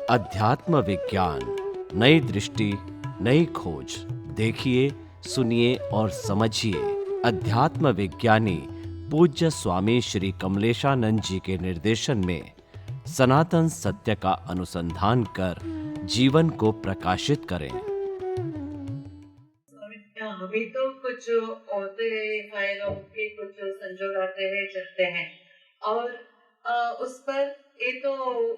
अध्यात्म विज्ञान, नई दृष्टि, नई खोज। देखिए, सुनिए और समझिए। अध्यात्म विज्ञानी पूज्य स्वामी श्री कमलेशानंद जी के निर्देशन में सनातन सत्य का अनुसंधान कर जीवन को प्रकाशित करें। अभी तो कुछ होते हैं, फायलों के कुछ संजोग आते हैं, चलते हैं और उस पर ये तो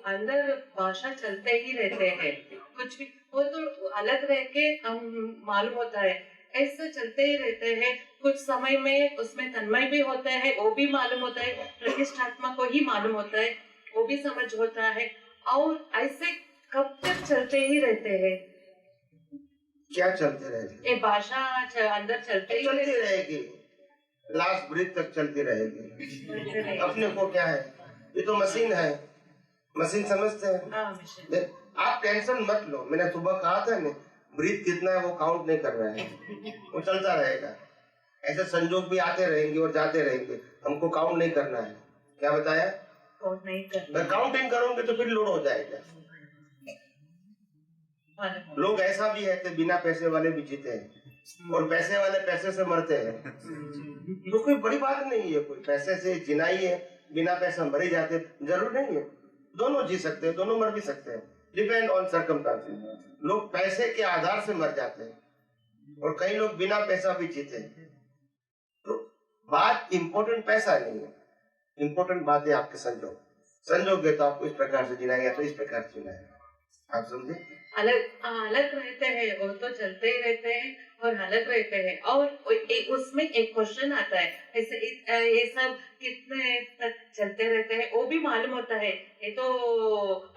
अंदर भाषा चलते ही रहते हैं। कुछ भी वो तो अलग रह के हम मालूम होता है, ऐसे चलते ही रहते हैं। कुछ समय में उसमें तन्मय भी होता है, वो भी मालूम होता है, प्रतिष्ठात्मा को ही मालूम होता है, वो भी समझ होता है। और ऐसे कब तक चलते ही रहते हैं। क्या चलते रहेगी? ये भाषा अंदर चलती रहेगी, लास्ट ब्रेथ तक चलती रहेगी। अपने को क्या है, ये तो मशीन है, मशीन समझते हैं। आप टेंशन मत लो, मैंने सुबह कहा था ना, ब्रीथ कितना है वो काउंट नहीं कर रहा है, वो चलता रहेगा। ऐसे संजोग भी आते रहेंगे और जाते रहेंगे, हमको काउंट नहीं करना है। क्या बताया? काउंट नहीं करना। काउंटिंग करोगे तो फिर लोड हो जाएगा। लोग ऐसा भी है कि बिना पैसे वाले भी जीते हैं और पैसे वाले पैसे से मरते हैं। तो कोई बड़ी बात नहीं है, कोई पैसे से जीना ही है, बिना पैसा मर ही जाते, जरूर नहीं है। दोनों जी सकते हैं, दोनों मर भी सकते हैं, डिपेंड ऑन सर्कमस्टेंसेस। लोग पैसे के आधार से मर जाते हैं और कई लोग बिना पैसा भी जीते हैं। तो बात इम्पोर्टेंट पैसा नहीं है, इम्पोर्टेंट बात है आपके संजोग। संजोग है तो आपको इस प्रकार से जीना है या तो इस प्रकार से जीना है। आप समझे? अलग रहते हैं, वो तो चलते ही रहते हैं और अलग रहते हैं। और उसमें एक क्वेश्चन आता है, ऐसे ये सब कितने तक चलते रहते हैं वो भी मालूम होता है। ये तो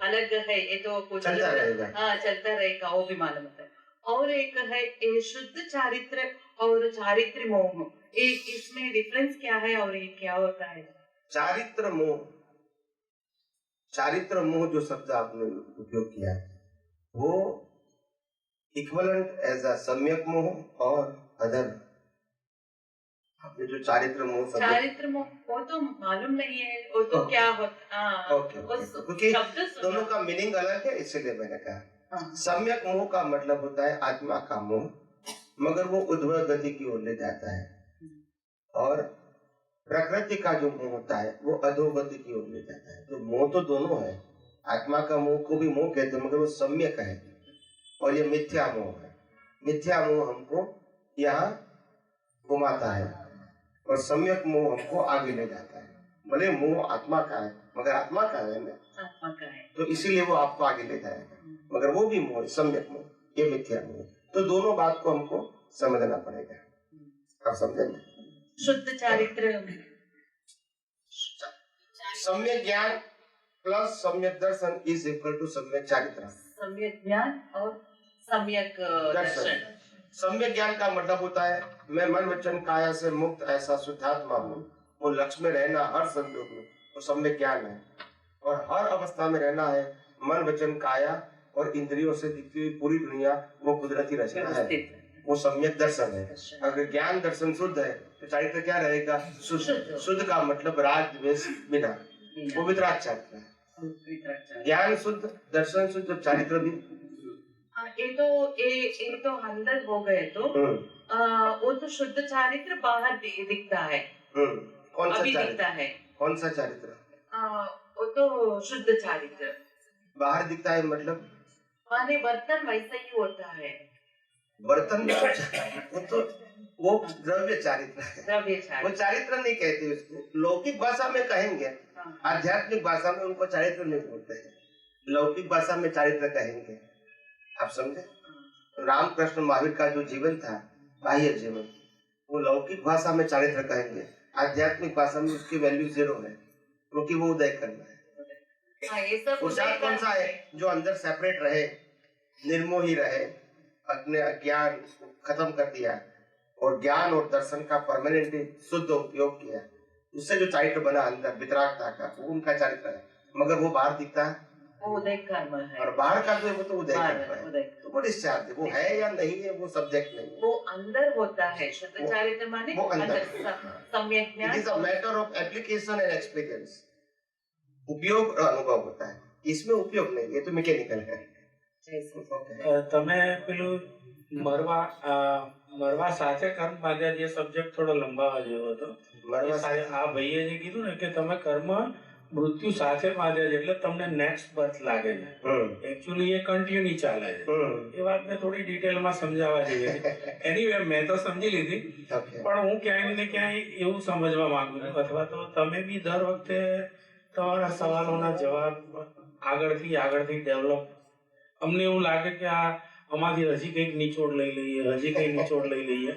अलग है, ये तो कुछ चलता रहेगा। चलता रहेगा, वो भी मालूम होता है। और एक है ये शुद्ध चारित्र और चारित्र मोह, इसमें डिफरेंस क्या है और ये क्या होता है? चारित्र मोह, चारित्र मोह जो शब्द आपने उपयोग किया वो इक्विवेलेंट एज अ सम्यक मोह और अदर। आपने जो चारित्र मोह वो तो मालूम नहीं है, वो तो क्या होता। क्योंकि दोनों का मीनिंग अलग है, इसलिए मैंने कहा। सम्यक मोह का मतलब होता है आत्मा का मोह, मगर वो उद्भव गति की ओर ले जाता है। और प्रकृति का जो मोह होता है वो अधोगति की ओर ले जाता है। तो मोह तो दोनों है, आत्मा का मोह को भी मोह कहते हैं, मगर वो सम्यक है और ये मिथ्या मोह है। मिथ्या मोह हमको यहाँ घुमाता है और सम्यक मोह हमको आगे ले जाता है। भले मोह आत्मा का है मगर आत्मा का है ना, आत्मा का है, तो इसीलिए वो आपको आगे ले जाएगा, मगर वो भी मोह, सम्यक मोह, ये मिथ्या मोह। तो दोनों बात को हमको समझना पड़ेगा। आप समझेंगे? शुद्ध चारित्र, सम्यक ज्ञान प्लस सम्यक दर्शन इज इक्वल टू सम्यक चारित्र। सम्यक ज्ञान और सम्यक दर्शन। सम्यक ज्ञान का मतलब होता है मैं मन वचन काया से मुक्त ऐसा शुद्धात्मा हूँ। वो लक्ष्य में रहना हर संजोग में, वो सम्यक ज्ञान है। और हर अवस्था में रहना है मन वचन काया और इंद्रियों से दिखती हुई पूरी दुनिया, वो कुदरती रचना है, वो सम्यक दर्शन है। अगर ज्ञान दर्शन शुद्ध है तो चारित्र क्या रहेगा? शुद्ध। शुद्ध का मतलब राग द्वेष बिना, वो वितराग चारित्र है। ज्ञान शुद्ध, दर्शन शुद्ध, चारित्र भी। ये तो अंदर हो गए तो वो तो शुद्ध चारित्र बाहर दिखता है। कौन सा दिखता है? कौन सा चारित्र? वो तो शुद्ध चारित्र बाहर दिखता है, मतलब माने बर्तन वैसा ही होता है। बर्तन वो द्रव्य चारित्र है। द्रव्य चारित्र, वो चारित्र नहीं कहते उसको, लौकिक भाषा में कहेंगे, आध्यात्मिक भाषा में उनको चारित्र नहीं बोलते हैं, लौकिक भाषा में चारित्र कहेंगे। आप समझे? रामकृष्ण महावीर का जो जीवन था, बाह्य जीवन, वो लौकिक भाषा में चारित्र कहेंगे, आध्यात्मिक भाषा में उसकी वैल्यू 0 है, क्योंकि वो उदय करना है। पुरुषार्थ कौन सा है? जो अंदर सेपरेट रहे, निर्मोही रहे, अपने अज्ञान खत्म कर दिया और ज्ञान और दर्शन का परमानेंटली शुद्ध उपयोग किया, उससे जो चारित्र बना अंदर वितरागता का, वो उनका चारित्र है। मगर वो बाहर दिखता है, वो उदय कर्म है, और बाहर का जो है वो तो उदय कर्म है। तो वो डिस्चार्ज, वो है या नहीं है वो सब्जेक्ट नहीं है, वो अंदर होता है। शुद्ध चारित्र माने वो अंदर, सम्यक ज्ञान। It is a matter of application and experience, उपयोग और अनुभव होता है। इसमें उपयोग नहीं, ये तो मैकेनिकल है। તમે પેલું મરવા સાથે કર્મ બાંધ્યા જે સબ્જેક્ટ થોડો લંબાવા જેવો હતો, આ ભાઈએ જે કીધું ને કે તમે કર્મ મૃત્યુ સાથે બાંધ્યા છે એટલે તમને નેક્સ્ટ બર્થ લાગે છે, એકચ્યુઅલી એ કન્ટિન્યુ ચાલે છે, એ વાતને થોડી ડિટેલમાં સમજાવવા જેવી છે. એનીવે મેં તો સમજી લીધી, પણ હું ક્યાંય ને ક્યાંય એવું સમજવા માંગુ છું, અથવા તો તમે બી દર વખતે તમારા સવાલોના જવાબ આગળથી ડેવલપ, અમને એવું લાગે કે આમાંથી હજી કંઈક નિચોડ લઈ લઈએ,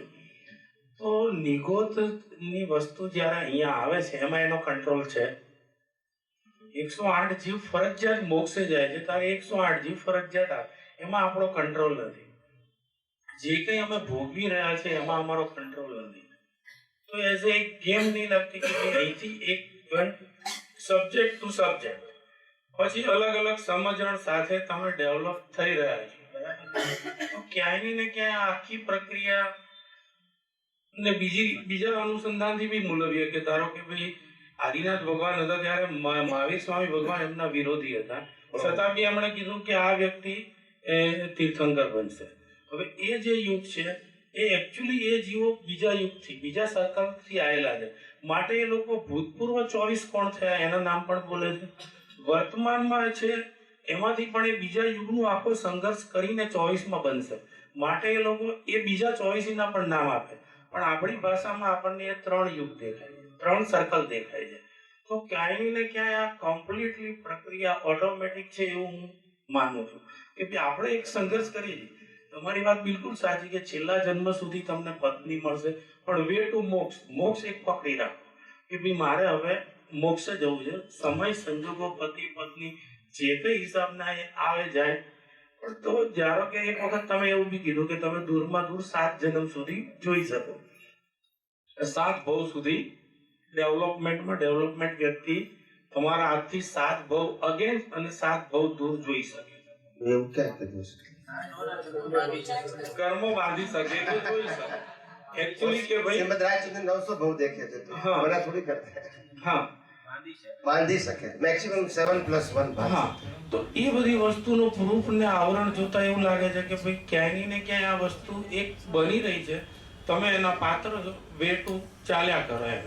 તો નિગોતની વસ્તુ જ્યારે અહીંયા આવે છે એમાં એનો કંટ્રોલ છે. 108 જીવ ફરજિયાત મોક્ષે જાય છે, તારે 108 જીવ ફરજિયાત આવે, એમાં આપણો કંટ્રોલ નથી. જે કંઈ અમે ભોગવી રહ્યા છે એમાં અમારો કંટ્રોલ નથી. તો એઝ એ ગેમ નહીં લાગતી કે અહીંથી એક સબ્જેક્ટ ટુ સબ્જેક્ટ, પછી અલગ અલગ સમજણ સાથે તમે ડેવલપ થઈ રહ્યા છો, તો ક્યાંય ને ક્યાંય આખી પ્રક્રિયા ને બીજા અનુસંધાનથી બી મૂલવીએ કે ધારો કે ભાઈ આદિનાથ ભગવાન હતા ત્યારે મહાવીર સ્વામી ભગવાન એમના વિરોધી હતા, છતાં બી એમણે કીધું કે આ વ્યક્તિ તીર્થંકર બનશે. હવે એ જે યુગ છે એ એકચ્યુઅલી એ જીવો બીજા યુગથી, બીજા સર્કલથી આવેલા છે, માટે એ લોકો ભૂતપૂર્વ 24 કોણ થયા એના નામ પણ બોલે છે, વર્તમાનમાં છે એમાંથી પણ એ બીજા યુગનું આખો સંઘર્ષ કરીને 24માં બનશે, માટે એ લોકો એ બીજા 24ના પણ નામ આપે. પણ આપણી ભાષામાં આપણને એ 3 યુગ દેખાય છે, 3 સર્કલ દેખાય છે. તો ક્યાંય ને ક્યાંય આ કમ્પ્લીટલી પ્રક્રિયા ઓટોમેટિક છે એવું હું માનું છું કે આપણે એક સંઘર્ષ કરીએ છીએ. તમારી વાત બિલકુલ સાચી કે છેલ્લા જન્મ સુધી તમને પત્ની મળશે, પણ વે ટુ મોક્ષ એક પકડી રાખો કે ભાઈ મારે હવે મોક્ષે જવું છે. સમય સંજોગો પતિ પત્ની જે કઈ હિસાબના આવે જાય, પણ તો ધારો કે એક વખત તમે એવું બી કીધું કે તમે દૂરમાં દૂર 7 જન્મ સુધી જોઈ શકો, 7 ભવ સુધી ડેવલપમેન્ટ વ્યક્તિ તમારા હાથથી 7 ભવ અગેન્સ્ટ અને 7 ભવ દૂર જોઈ શકે, એવું ક્યાં કર્યું છે? કર્મો બાંધી શકે તો જોઈ શકે. एक्चुअली के भाई श्रीमद राजचंद्र 900 भाव देखे थे, तो हाँ। मना थोड़ी करते हैं, हाँ बांधी सके मैक्सिमम 7+1 હા. તો એ બધી વસ્તુનો પ્રૂફ ને આવરણ જોતા એવું લાગે છે કે ભાઈ ક્યાંય ને ક્યાંય આ વસ્તુ એક બની રહી છે, તમે એના પાત્ર છો, વે ટુ ચાલ્યા કરો એમ.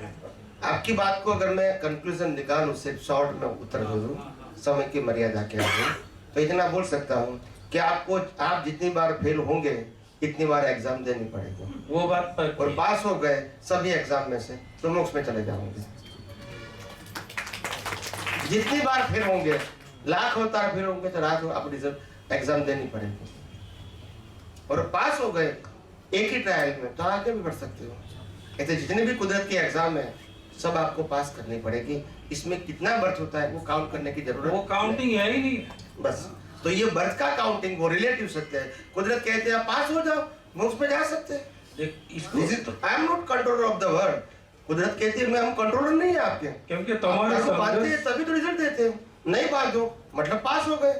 आपकी बात को अगर मैं कंक्लूजन निकालूं, सिर्फ शॉर्ट में उत्तर दे दूं समय की मर्यादा के आगे, तो इतना बोल सकता हूं कि आपको आप जितनी बार फेल होंगे इतनी बार एग्जाम देनी पड़ेगी, वो बात पर और पास हो गए सभी एग्जाम में से तो मोक्ष में चले जाओगे. जितनी बार फेल होंगे, लाख अवतार फेल होंगे तो लाख आप रिजल्ट एग्जाम देनी पड़ेगी, और पास हो गए एक ही ट्रायल में तो आगे भी बढ़ सकते हो. ऐसे जितने भी कुदरत के एग्जाम है सब आपको पास करनी पड़ेगी. इसमें कितना बर्थ होता है वो काउंट करने की जरूरत, वो काउंटिंग है ही नहीं बस. तो ये बर्थ का काउंटिंग वो रिलेटिव सत्य है. कुदरत कहते हैं आप पास हो जाओ, मोक्ष में जा सकते हैं. इसको I am not controller of the world. कुदरत कहती है मैं हम कंट्रोलर नहीं है आपके, क्योंकि आप तुम्हारा को बांधते हैं तभी तो रिजल्ट देते हैं. नहीं बांधो मतलब पास हो गए,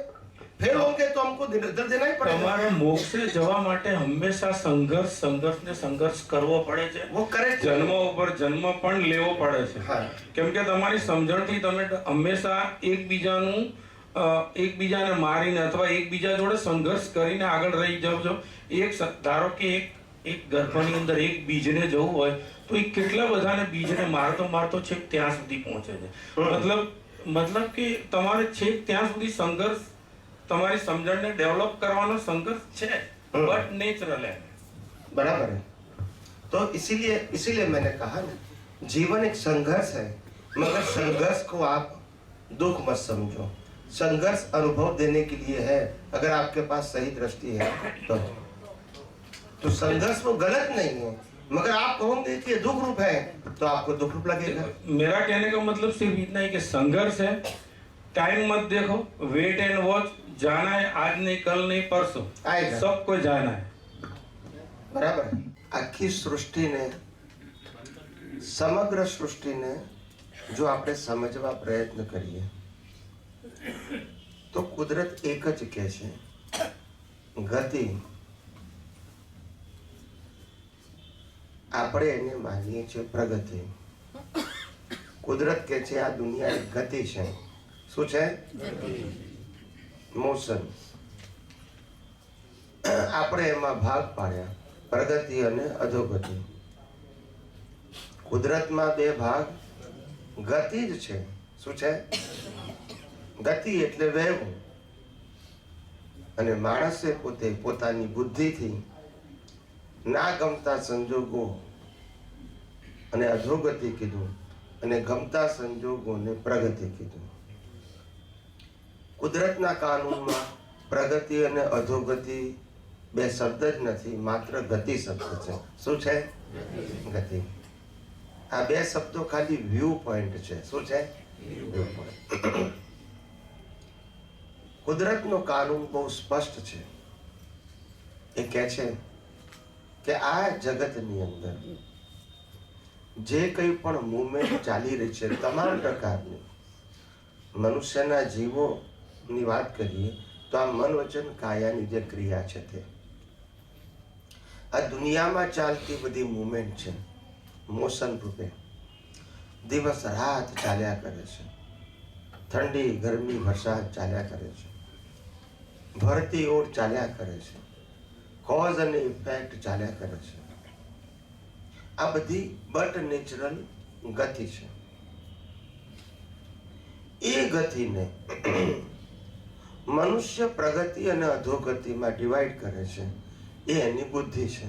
फेल होंगे तो हमको रिजल्ट देना ही पड़ेगा. તમારે મોક્ષે જવા માટે હંમેશા સંઘર્ષ કરવો પડે છે. वो करेक्ट જન્મ ઉપર જન્મ પણ લેવો પડે છે, હા. કેમ કે તમારી સમજણથી તમે હંમેશા એકબીજાને મારીને અથવા એકબીજા જોડે સંઘર્ષ કરીને આગળ રહી જાવ છો. ધારો કે એક ગર્ભની અંદર એક બીજને જવું હોય તો એ કેટલા બધાને બીજને મારતો છેક ત્યાં સુધી પહોંચે છે. મતલબ કે તમારે છેક ત્યાં સુધી સંઘર્ષ, તમારી સમજણને ડેવલપ કરવાનો સંઘર્ષ છે, બટ નેચરલ है. बराबर है. तो इसीलिए मैंने कहा ना, जीवन एक संघर्ष है, मगर संघर्ष को आप दुख मत समझो. संघर्ष अनुभव देने के लिए है, अगर आपके पास सही दृष्टि है तो संघर्ष वो गलत नहीं है, मगर आप कहोगे कि ये दुख रूप है तो आपको दुख रूप लगेगा. मेरा कहने का मतलब सिर्फ इतना ही कि संघर्ष है, टाइम मत देखो, वेट एंड वॉच. जाना है आज नहीं कल नहीं परसों, आएगा. सबको जाना है. बराबर है. आखी सृष्टि ने, समग्र सृष्टि ने जो આપણે સમજવા પ્રયત્ન કરીએ તો કુદરત એક જ કહે છે ગતિ. આપણે એને માનીએ છીએ પ્રગતિ. કુદરત કહે છે આ દુનિયા એક ગતિ છે. શું છે? મોશન, આપણે એમાં ભાગ પાડ્યા, પ્રગતિ અને અધોગતિ. કુદરતમાં બે ભાગ, ગતિ જ છે. શું છે? ગતિ એટલે વહેવું. અને માણસે પોતે પોતાની બુદ્ધિથી ના ગમતા સંજોગો અને અધોગતિ કીધું, અને ગમતા સંજોગોને પ્રગતિ કીધું. કુદરતના કાનૂનમાં પ્રગતિ અને અધોગતિ બે શબ્દ જ નથી, માત્ર ગતિ શબ્દ છે. શું છે? ગતિ. આ બે શબ્દો ખાલી વ્યૂ પોઈન્ટ છે. શું છે? View point. કુદરતનો કાનૂન બહુ સ્પષ્ટ છે. એ કહે છે કે આ જગતની અંદર જે કંઈ પણ મૂવમેન્ટ ચાલી રહી છે, તમામ પ્રકારની, મનુષ્યના જીવોની વાત કરીએ તો આ મન વચન કાયાની જે ક્રિયા છે તે આ દુનિયામાં ચાલતી બધી મૂવમેન્ટ છે, મોશન રૂપે દિવસ રાત ચાલ્યા કરે છે. ઠંડી ગરમી વરસાદ ચાલ્યા કરે છે, ભરતી ઓર ચાલ્યા કરે છે, કોઝ અને ઇફેક્ટ ચાલ્યા કરે છે. આ બધી બટ નેચરલ ગતિ છે. એ ગતિને મનુષ્ય પ્રગતિ અને અધોગતિમાં ડિવાઈડ કરે છે. એ એની બુદ્ધિ છે.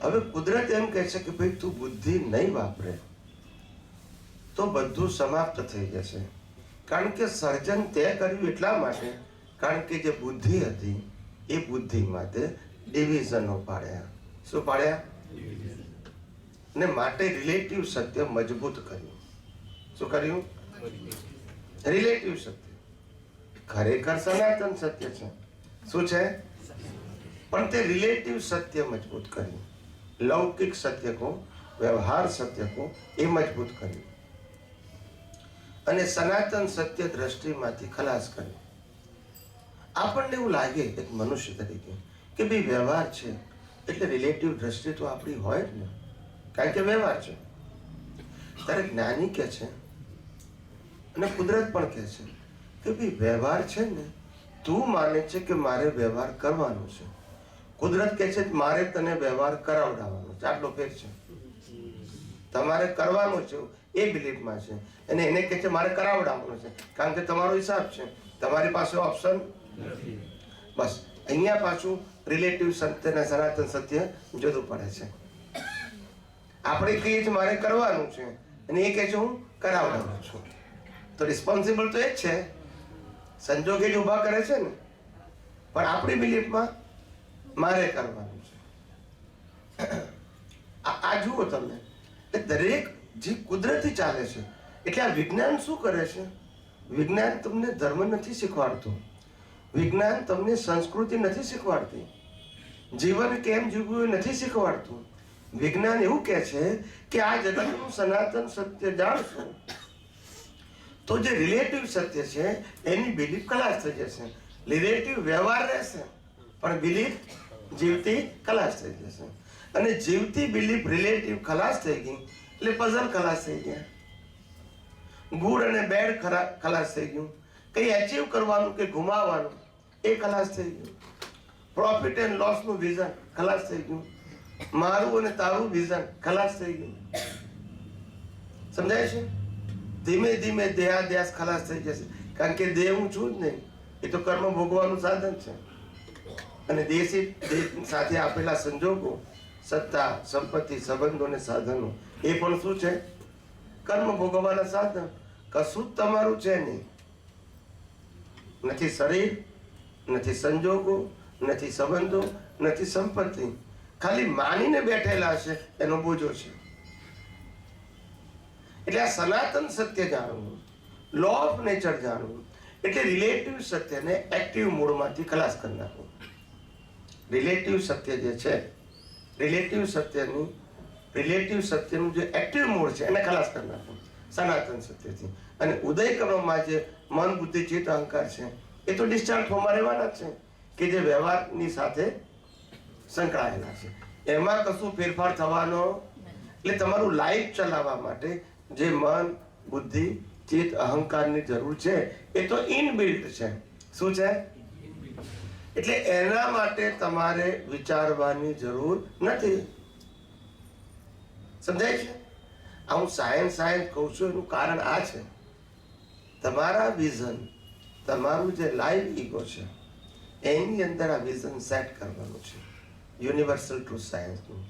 હવે કુદરત એમ કહે છે કે ભાઈ તું બુદ્ધિ નહીં વાપરે તો બધું સમાપ્ત થઈ જશે. કારણ કે સર્જન તે કર્યું એટલા માટે, કારણ કે જે બુદ્ધિ હતી એ બુદ્ધિ માટે ડિવિઝનો પાડ્યા. શું પાડ્યા? ને માટે રિલેટિવ સત્ય મજબૂત કર્યું. શું કર્યું? રિલેટિવ સત્ય. ખરેખર સનાતન સત્ય છે. શું છે? પણ તે રિલેટિવ સત્ય મજબૂત કર્યું. લૌકિક સત્ય કો, વ્યવહાર સત્ય કો એ મજબૂત કર્યું અને સનાતન સત્ય દ્રષ્ટિમાંથી ખલાસ કર્યું. આપણને એવું લાગે એક મનુષ્ય તરીકે કે ભાઈ વ્યવહાર છે એટલે રિલેટિવ દ્રષ્ટિ તો આપણી હોય જ ને, કારણ કે વ્યવહાર છે. ત્યારે જ્ઞાની કહે છે અને કુદરત પણ કહે છે કે ભાઈ વ્યવહાર છે ને, તું માને છે કે મારે વ્યવહાર કરવાનો છે, કુદરત કહે છે મારે તને વ્યવહાર કરાવડાવવાનો છે. આટલો ફેર છે. તમારે કરવાનું છે એ બિલીફમાં છે, અને એને કહે છે મારે કરાવડાવવાનું છે, કારણ કે તમારો હિસાબ છે, તમારી પાસે ઓપ્શન બસ. અહીંયા પાછું રિલેટિવ સત્ય અને સનાતન સત્ય જુદું પડે છે. આપણે કહીએ છીએ મારે કરવાનું છે અને એ કહે છે હું કરાવડાવું છું. તો રિસ્પોન્સિબલ તો એ જ છે, સંજોગ જ ઊભા કરે છે ને. પણ આપણી બિલીફમાં મારે કરવાનું છે. આ જુઓ તમે, દરેક જે કુદરતી ચાલે છે. એટલે આ વિજ્ઞાન શું કરે છે? વિજ્ઞાન તમને ધર્મ નથી શીખવાડતું, વિજ્ઞાન તમને સંસ્કૃતિ નથી શીખવાડતી, જીવન કેમ જીવવું એ નથી શીખવાડતું. વિજ્ઞાન એવું કહે છે કે આ જગતનું સનાતન સત્ય જાણશો તો જે રિલેટિવ સત્ય છે એની બિલીફ ખલાસ થઈ જશે. રિલેટિવ વ્યવહાર રહેશે પણ બિલીફ જીવતી ખલાસ થઈ જશે. અને જીવતી બિલીફ રિલેટિવ ખલાસ થઈ ગઈ એટલે પઝલ ખલાસ થઈ ગયા. ગુડ અને બેડ ખલાસ થઈ ગયું. કંઈ એચીવ કરવાનું કે ગુમાવવાનું એ ખલાસ થઈ ગયું. પ્રોફિટ એન્ડ લોસનું વિઝન ખલાસ થઈ ગયું. મારું અને તારું વિઝન ખલાસ થઈ ગયું. સમજાય છે? ધીમે ધીમે દેહાદ્યાસ ખલાસ થઈ જશે. કારણ કે દેહ હું છું જ નહીં, એ તો કર્મ ભોગવાનું સાધન છે. અને દેહ સાથે આપેલા સંજોગો, સત્તા, સંપત્તિ, સંબંધો અને સાધનો એ પણ શું છે? કર્મ ભોગવવાના સાધન. કશું જ તમારું છે નહીં. નથી શરીર, નથી સંજોગો, નથી સંબંધો, નથી સંપત્તિ. ખાલી માનીને બેઠેલા છે એનો બોજો છે. એટલે આ સનાતન સત્ય જાણવું, લો ઓફ નેચર જાણવું, એટલે રિલેટિવ સત્યને એક્ટિવ મોડમાંથી ખલાસ કરી નાખવું. રિલેટિવ સત્ય જે છે, રિલેટિવ સત્યનું જે એક્ટિવ મોડ છે એને ખલાસ કરી નાખવું સનાતન સત્યથી. અને ઉદય ક્રમમાં જે મન, બુદ્ધિ, ચિત્ત, અહંકાર છે એ તો ડિસ્ચાર્જ ફોર્મમાં રહેવાના જ છે, કે જે વ્યવહારની સાથે સંકળાયેલા છે. એમાં કશું ફેરફાર થવાનો. એટલે તમારું લાઈફ ચલાવવા માટે જે મન, બુદ્ધિ, ચિત્ત અહંકારની જરૂર છે એ તો ઇનબિલ્ટ છે. શું છે? એટલે એના માટે તમારે વિચારવાની જરૂર નથી. સમજાય છે? હું સાયન્સ કહું છું એનું કારણ આ છે, તમારા વિઝન, તમારું જે લાઈવ ઈગો છે એની અંદર આ વિઝન સેટ કરવાનું છે. યુનિવર્સલ ટ્રુથ સાયન્સનું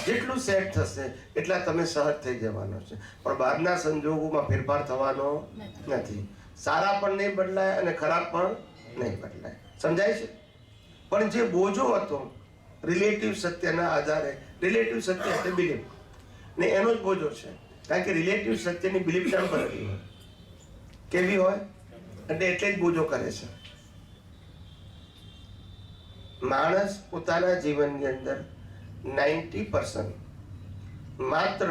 જેટલું સેટ થશે એટલા તમે સહજ થઈ જવાનો છે. પણ બહારના સંજોગોમાં ફેરફાર થવાનો નથી. સારા પણ નહીં બદલાય અને ખરાબ પણ નહીં બદલાય. સમજાય છે? પણ જે બોજો હતો રિલેટિવ સત્યના આધારે, રિલેટિવ સત્ય એટલે બિલીફ ને એનો જ બોજો છે. કારણ કે રિલેટિવ સત્યની બિલીફ ટેમ્પરરી હોય. કેવી હોય? એટલે જ બોજો કરે છે. માણસ પોતાના જીવનની અંદર 90% માત્ર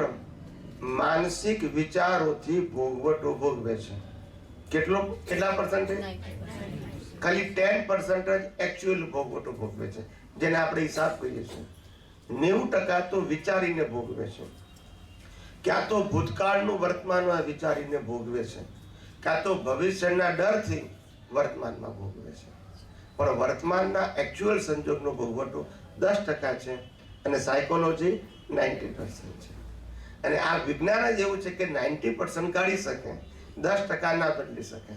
માનસિક વિચારોથી ભોગવટો ભોગવે છે. કેટલા પર્સન્ટેજ? ખાલી 10% જ એકચ્યુઅલ ભોગવટો ભોગવે છે, જેને આપણે હિસાબ કહીએ છીએ. 90% તો વિચારીને ભોગવે છે. ક્યાં તો ભૂતકાળનું વર્તમાનમાં વિચારીને ભોગવે છે, ક્યાં તો ભવિષ્યના ડરથી વર્તમાનમાં ભોગવે છે. પણ વર્તમાનના એકચ્યુઅલ સંજોગનો ભોગવટો 10% છે અને સાયકોલોજી 90% છે. અને આ વિજ્ઞાન જ એવું છે કે 90% કાઢી શકે, 10% ના બદલી શકે.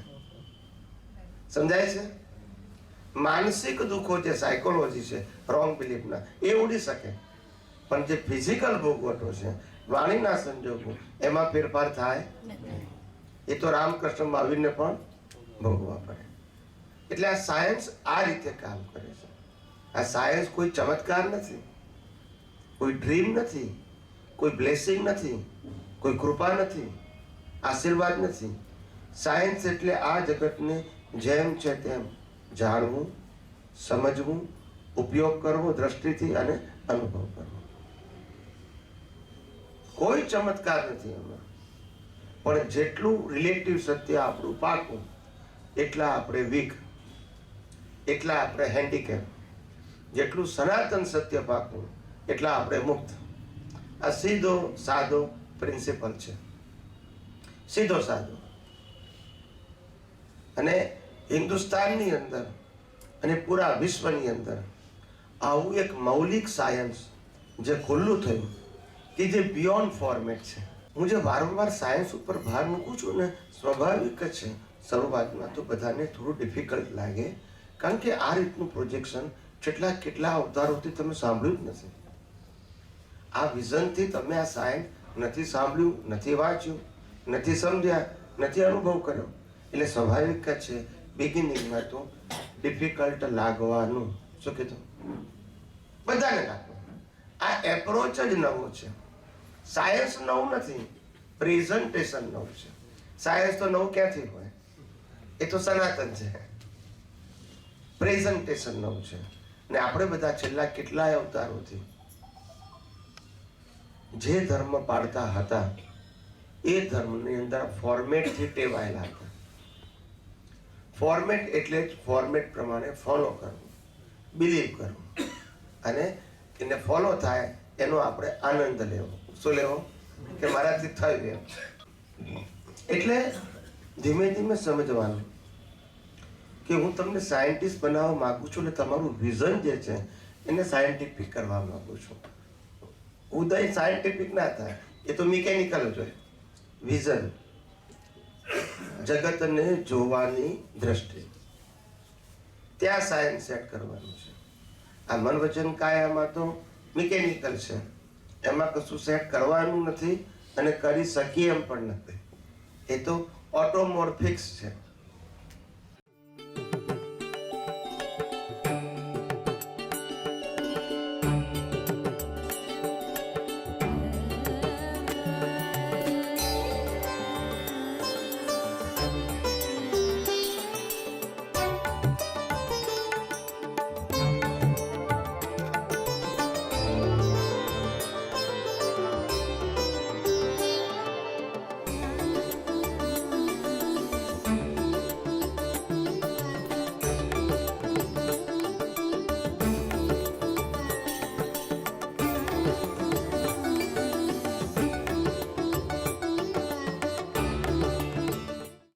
સમજાય છે? માનસિક દુઃખો જે સાયકોલોજી છે, રોંગ બિલીફના, એ ઉડી શકે, પણ જે ફિઝિકલ ભોગવટો છે, વાણીના સંજોગો, એમાં ફેરફાર થાય એ તો રામકૃષ્ણ મહાવીરને પણ ભોગવવા પડે. એટલે આ સાયન્સ આ રીતે કામ કરે છે. આ સાયન્સ કોઈ ચમત્કાર નથી, કોઈ ડ્રીમ નથી, કોઈ બ્લેસિંગ નથી, કોઈ કૃપા નથી, આશીર્વાદ નથી. સાયન્સ એટલે આ જગતને જેમ છે તેમ જાણવું, સમજવું, ઉપયોગ કરવો દ્રષ્ટિથી અને અનુભવ કરવો. કોઈ ચમત્કાર નથી એમાં. પણ જેટલું રિલેટિવ સત્ય આપણું પાકું એટલા આપણે વીક, એટલા આપણે હેન્ડીકેપ. જેટલું સનાતન સત્ય પાકું એટલા આપણે મુક્ત. આ સીધો સાદો પ્રિન્સિપલ છે, સીધો સાદો. અને હિન્દુસ્તાનની અંદર અને પૂરા વિશ્વની અંદર આવું એક મૌલિક સાયન્સ જે ખુલ્લું થયું કે જે બિયોન્ડ ફોર્મેટ છે. હું જે વારંવાર સાયન્સ ઉપર ભાર મૂકું છું ને, સ્વાભાવિક જ છે શરૂઆતમાં તો બધાને થોડું ડિફિકલ્ટ લાગે, કારણ કે આ રીતનું પ્રોજેક્શન કેટલા અવતારોથી તમે સાંભળ્યું જ નથી. આ વિઝનથી તમે આ સાયન્સ નથી સાંભળ્યું, નથી વાંચ્યું, નથી સમજ્યા, નથી અનુભવ કર્યો. એટલે સ્વાભાવિક જ છે બિગિનિંગમાં તો ડિફિકલ્ટ લાગવાનું. શું કીધું? બધાને લાગવાનું. આ એપ્રોચ જ નવો છે. સાયન્સ નવું નથી, પ્રેઝન્ટેશન નવું છે. સાયન્સ તો નવું ક્યાંથી હોય? એ તો સનાતન છે. પ્રેઝન્ટેશન નવું છે. ને આપણે બધા છેલ્લા કેટલાય અવતારોથી જે ધર્મ પાળતા હતા એ ધર્મની અંદર ફોર્મેટથી ટેવાયેલા હતા. ફોર્મેટ એટલે જ ફોર્મેટ પ્રમાણે ફોલો કરવું, બિલીવ કરવું, અને એને ફોલો થાય એનો આપણે આનંદ લેવો. શું લેવો? કે મારાથી થઈ ગયો. એટલે ધીમે ધીમે સમજવાનું કે હું તમને સાયન્ટિસ્ટ બનાવવા માંગુ છું, એટલે તમારું વિઝન જે છે એને સાયન્ટિફિક કરવા માંગુ છું. ઉદય સાયન્ટિફિક ના થાય, એ તો મિકેનિકલ જ હોય. વિઝન, જગતને જોવાની દ્રષ્ટિ, ત્યાં સાયન્સ સેટ કરવાનું છે. આ મન વચન કાયામાં તો મિકેનિકલ છે, એમાં કશું સેટ કરવાનું નથી અને કરી શકીએ એમ પણ નથી. એ તો ઓટોમોર્ફિક્સ છે.